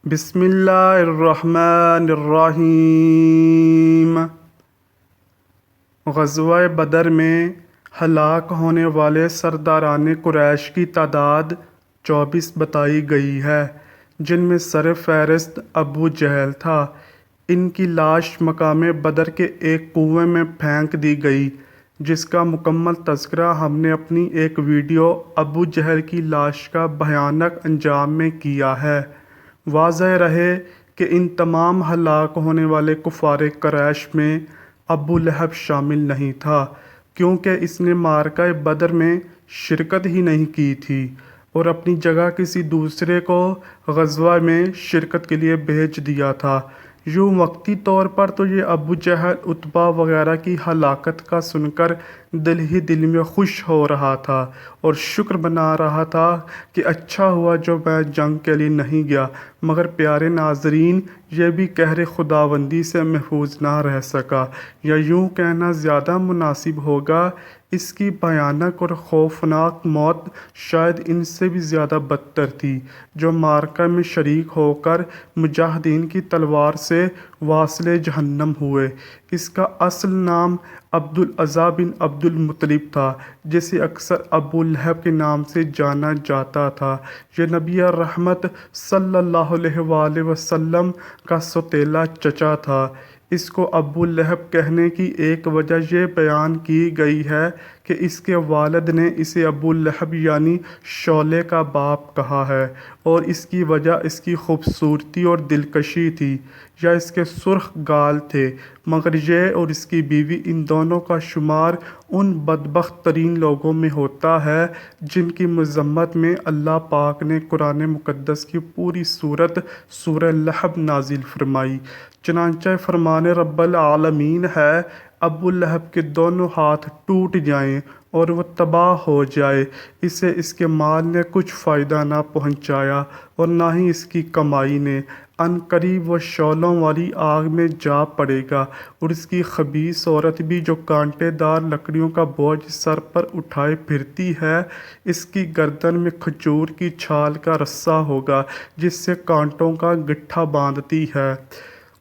بسم اللہ الرحمن الرحیم۔ غزوہ بدر میں ہلاک ہونے والے سرداران قریش کی تعداد 24 بتائی گئی ہے، جن میں سر فہرست ابو جہل تھا۔ ان کی لاش مقام بدر کے ایک کنویں میں پھینک دی گئی، جس کا مکمل تذکرہ ہم نے اپنی ایک ویڈیو ابو جہل کی لاش کا بھیانک انجام میں کیا ہے۔ واضح رہے کہ ان تمام ہلاک ہونے والے کفار قریش میں ابو لہب شامل نہیں تھا، کیونکہ اس نے معرکہ بدر میں شرکت ہی نہیں کی تھی اور اپنی جگہ کسی دوسرے کو غزوہ میں شرکت کے لیے بھیج دیا تھا۔ یوں وقتی طور پر تو یہ ابو جہل، عتبہ وغیرہ کی ہلاکت کا سن کر دل ہی دل میں خوش ہو رہا تھا اور شکر منا رہا تھا کہ اچھا ہوا جو میں جنگ کے لیے نہیں گیا، مگر پیارے ناظرین، یہ بھی قہر خداوندی سے محفوظ نہ رہ سکا، یا یوں کہنا زیادہ مناسب ہوگا اس کی بھیانک اور خوفناک موت شاید ان سے بھی زیادہ بدتر تھی، جو معرکہ میں شریک ہو کر مجاہدین کی تلوار سے واصل جہنم ہوئے۔ اس کا اصل نام عبدالعزیٰ بن عبد المطلب تھا، جسے اکثر ابو لہب کے نام سے جانا جاتا تھا۔ یہ نبی رحمت صلی اللہ علیہ وآلہ وسلم کا سوتیلا چچا تھا۔ اس کو ابو لہب کہنے کی ایک وجہ یہ بیان کی گئی ہے کہ اس کے والد نے اسے ابو لہب یعنی شعلے کا باپ کہا ہے، اور اس کی وجہ اس کی خوبصورتی اور دلکشی تھی، یا اس کے سرخ گال تھے، مگر یہ اور اس کی بیوی ان دونوں کا شمار ان بدبخت ترین لوگوں میں ہوتا ہے جن کی مذمت میں اللہ پاک نے قرآن مقدس کی پوری سورت سورہ لہب نازل فرمائی۔ چنانچہ فرمان رب العالمین ہے، ابو لہب کے دونوں ہاتھ ٹوٹ جائیں اور وہ تباہ ہو جائے، اسے اس کے مال نے کچھ فائدہ نہ پہنچایا اور نہ ہی اس کی کمائی نے۔ ان قریب وہ شعلوں والی آگ میں جا پڑے گا، اور اس کی خبیث عورت بھی جو کانٹے دار لکڑیوں کا بوجھ سر پر اٹھائے پھرتی ہے، اس کی گردن میں کھجور کی چھال کا رسہ ہوگا جس سے کانٹوں کا گٹھا باندھتی ہے۔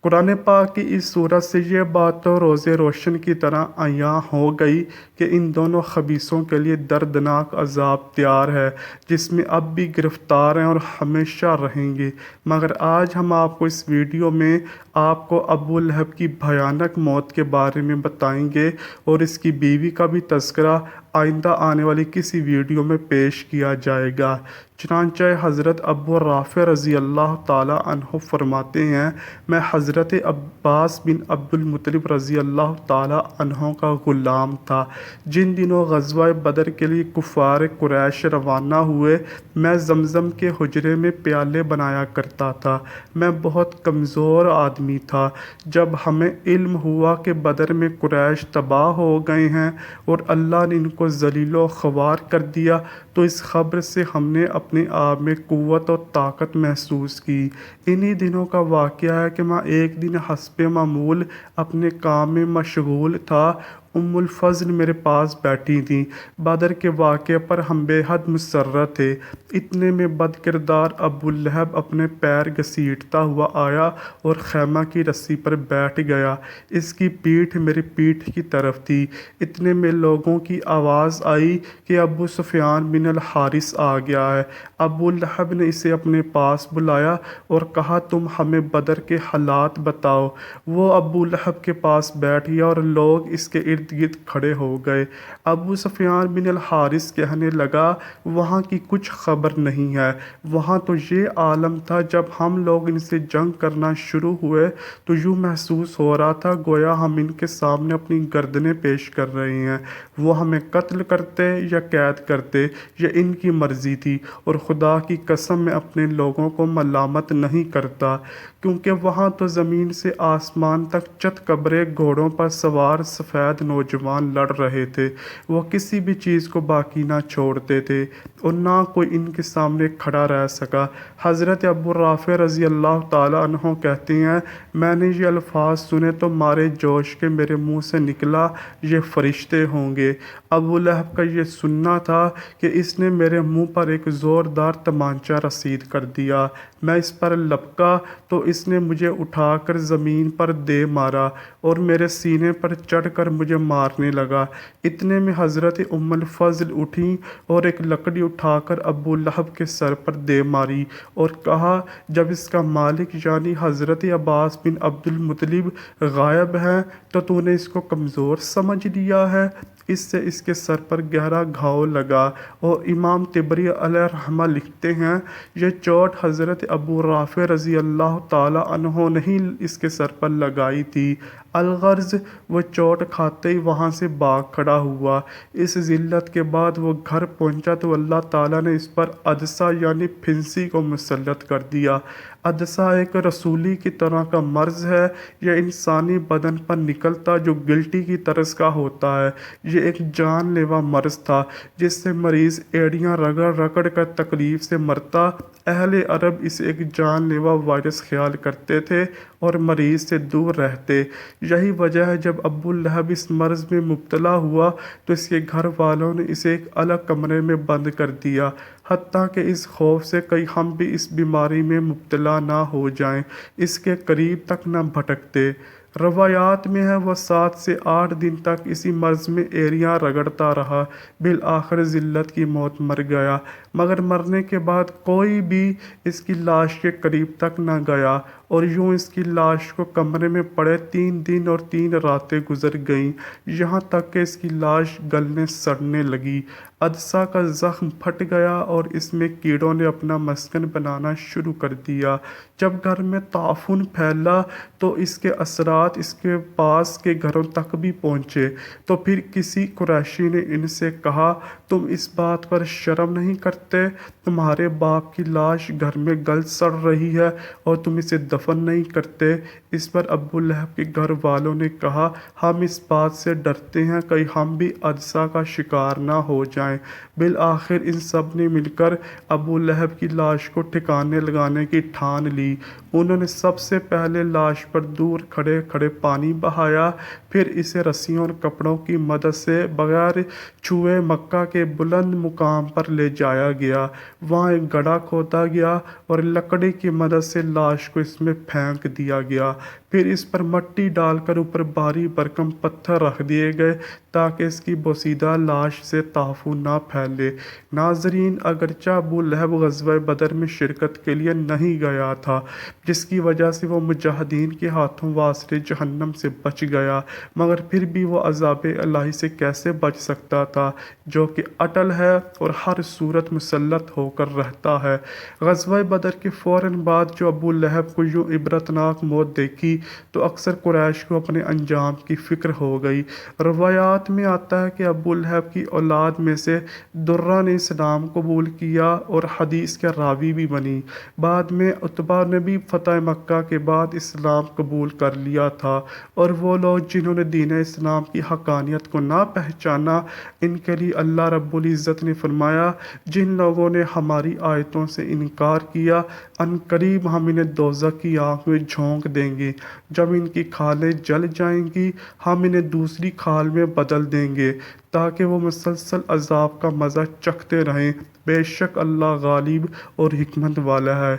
قرآن پاک کی اس صورت سے یہ بات تو روز روشن کی طرح عیاں ہو گئی کہ ان دونوں خبیثوں کے لیے دردناک عذاب تیار ہے، جس میں اب بھی گرفتار ہیں اور ہمیشہ رہیں گے۔ مگر آج ہم آپ کو اس ویڈیو میں آپ کو ابو لہب کی بھیانک موت کے بارے میں بتائیں گے، اور اس کی بیوی کا بھی تذکرہ آئندہ آنے والی کسی ویڈیو میں پیش کیا جائے گا۔ چنانچہ حضرت ابو رافع رضی اللہ تعالیٰ عنہ فرماتے ہیں، میں حضرت عباس بن عبد المطلب رضی اللہ تعالیٰ عنہ کا غلام تھا۔ جن دنوں غزوہ بدر کے لیے کفار قریش روانہ ہوئے، میں زمزم کے حجرے میں پیالے بنایا کرتا تھا۔ میں بہت کمزور آدمی تھا۔ جب ہمیں علم ہوا کہ بدر میں قریش تباہ ہو گئے ہیں اور اللہ نے ان کو ذلیل و خوار کر دیا، تو اس خبر سے ہم نے اپنے آپ میں قوت و طاقت محسوس کی۔ انہی دنوں کا واقعہ ہے کہ میں ایک دن حسب معمول اپنے کام میں مشغول تھا۔ ام الفضل میرے پاس بیٹھی تھیں۔ بدر کے واقعے پر ہم بے حد مسرت تھے۔ اتنے میں بد کردار ابو لہب اپنے پیر گھسیٹتا ہوا آیا اور خیمہ کی رسی پر بیٹھ گیا۔ اس کی پیٹھ میری پیٹھ کی طرف تھی۔ اتنے میں لوگوں کی آواز آئی کہ ابو سفیان بن الحارث آ گیا ہے۔ ابو لہب نے اسے اپنے پاس بلایا اور کہا، تم ہمیں بدر کے حالات بتاؤ۔ وہ ابو لہب کے پاس بیٹھ گیا اور لوگ اس کے ارد گرد کھڑے ہو گئے۔ ابو سفیان بن الحارث کہنے لگا، وہاں کی کچھ خبر نہیں ہے۔ وہاں تو یہ عالم تھا، جب ہم لوگ ان سے جنگ کرنا شروع ہوئے تو یوں محسوس ہو رہا تھا گویا ہم ان کے سامنے اپنی گردنیں پیش کر رہے ہیں۔ وہ ہمیں قتل کرتے یا قید کرتے، یہ ان کی مرضی تھی، اور خدا کی قسم میں اپنے لوگوں کو ملامت نہیں کرتا، کیونکہ وہاں تو زمین سے آسمان تک چت قبرے گھوڑوں پر سوار سفید نوجوان لڑ رہے تھے، وہ کسی بھی چیز کو باقی نہ چھوڑتے تھے اور نہ کوئی ان کے سامنے کھڑا رہ سکا۔ حضرت ابو رافع رضی اللہ تعالیٰ عنہ کہتے ہیں، میں نے یہ الفاظ سنے تو مارے جوش کے میرے منہ سے نکلا، یہ فرشتے ہوں گے۔ ابو لہب کا یہ سننا تھا کہ اس نے میرے منہ پر ایک زوردار تمانچہ رسید کر دیا۔ میں اس پر لپکا تو اس نے مجھے اٹھا کر زمین پر دے مارا اور میرے سینے پر چڑھ کر مجھے مارنے لگا۔ اتنے میں حضرت ام الفضل اٹھیں اور ایک لکڑی اٹھا کر ابو لہب کے سر پر دے ماری اور کہا، جب اس کا مالک یعنی حضرت عباس بن عبد المطلب غائب ہیں تو تو نے اس کو کمزور سمجھ لیا ہے۔ اس سے اس کے سر پر گہرا گھاؤ لگا۔ اور امام طبری علیہ رحمہ لکھتے ہیں، یہ چوٹ حضرت ابو رافع رضی اللہ تعالیٰ عنہ نے ہی اس کے سر پر لگائی تھی۔ الغرض وہ چوٹ کھاتے ہی وہاں سے بھاگ کھڑا ہوا۔ اس ذلت کے بعد وہ گھر پہنچا تو اللہ تعالیٰ نے اس پر عدسہ یعنی پھنسی کو مسلط کر دیا۔ عدسہ ایک رسولی کی طرح کا مرض ہے، یہ انسانی بدن پر نکلتا جو گلٹی کی طرز کا ہوتا ہے۔ یہ ایک جان لیوا مرض تھا جس سے مریض ایڑیاں رگڑ رگڑ کر تکلیف سے مرتا۔ اہل عرب اسے ایک جان لیوا وائرس خیال کرتے تھے اور مریض سے دور رہتے۔ یہی وجہ ہے جب ابو لہب اس مرض میں مبتلا ہوا تو اس کے گھر والوں نے اسے ایک الگ کمرے میں بند کر دیا، حتیٰ کہ اس خوف سے کہیں ہم بھی اس بیماری میں مبتلا نہ ہو جائیں، اس کے قریب تک نہ بھٹکتے۔ روایات میں ہے وہ 7 سے 8 دن تک اسی مرض میں ایڑیاں رگڑتا رہا، بالآخر ذلت کی موت مر گیا، مگر مرنے کے بعد کوئی بھی اس کی لاش کے قریب تک نہ گیا اور یوں اس کی لاش کو کمرے میں پڑے 3 دن اور 3 راتیں گزر گئیں، یہاں تک کہ اس کی لاش گلنے سڑنے لگی۔ عدسہ کا زخم پھٹ گیا اور اس میں کیڑوں نے اپنا مسکن بنانا شروع کر دیا۔ جب گھر میں تعفن پھیلا تو اس کے اثرات اس کے پاس کے گھروں تک بھی پہنچے، تو پھر کسی قریشی نے ان سے کہا، تم اس بات پر شرم نہیں کرتے؟ تمہارے باپ کی لاش گھر میں گل سڑ رہی ہے اور تم اسے دفن نہیں کرتے؟ اس پر ابو لہب کے گھر والوں نے کہا، ہم اس بات سے ڈرتے ہیں کہیں ہم بھی عدسہ کا شکار نہ ہو جائیں۔ بالآخر ان سب نے مل کر ابو لہب کی لاش کو ٹھکانے لگانے کی ٹھان لی۔ انہوں نے سب سے پہلے لاش پر دور کھڑے کھڑے پانی بہایا، پھر اسے رسیوں اور کپڑوں کی مدد سے بغیر چھوئے مکہ کے بلند مقام پر لے جایا گیا۔ وہاں ایک گڑھا کھودا گیا اور لکڑی کی مدد سے لاش کو اس میں پھینک دیا گیا، پھر اس پر مٹی ڈال کر اوپر بھاری بھرکم پتھر رکھ دیے گئے تاکہ اس کی بوسیدہ لاش سے تعفن نہ پھیلے۔ ناظرین، اگرچہ ابو لہب غزوہ بدر میں شرکت کے لیے نہیں گیا تھا، جس کی وجہ سے وہ مجاہدین کے ہاتھوں واسطے جہنم سے بچ گیا، مگر پھر بھی وہ عذاب الہی سے کیسے بچ سکتا تھا جو کہ اٹل ہے اور ہر صورت مسلط ہو کر رہتا ہے۔ غزوہ بدر کے فوراً بعد جو ابو لہب کو یوں عبرتناک موت دیکھی تو اکثر قریش کو اپنے انجام کی فکر ہو گئی۔ روایات میں آتا ہے کہ ابو لہب کی اولاد میں سے درہ نے اسلام قبول کیا اور حدیث کے راوی بھی بنی۔ بعد میں عتبہ نے بھی فتح مکہ کے بعد اسلام قبول کر لیا تھا، اور وہ لوگ جنہوں نے دین اسلام کی حقانیت کو نہ پہچانا، ان کے لیے اللہ رب العزت نے فرمایا، جن لوگوں نے ہماری آیتوں سے انکار کیا، ان قریب ہم انہیں دوزخ کی آگ میں جھونک دیں گے، جب ان کی کھالیں جل جائیں گی ہم انہیں دوسری کھال میں بدل دیں گے تاکہ وہ مسلسل عذاب کا مزہ چکھتے رہیں، بے شک اللہ غالب اور حکمت والا ہے۔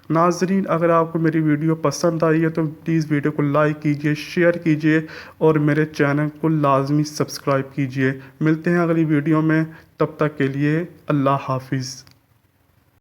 ناظرین، اگر آپ کو میری ویڈیو پسند آئی ہے تو پلیز ویڈیو کو لائک کیجئے، شیئر کیجئے اور میرے چینل کو لازمی سبسکرائب کیجئے۔ ملتے ہیں اگلی ویڈیو میں، تب تک کے لیے اللہ حافظ۔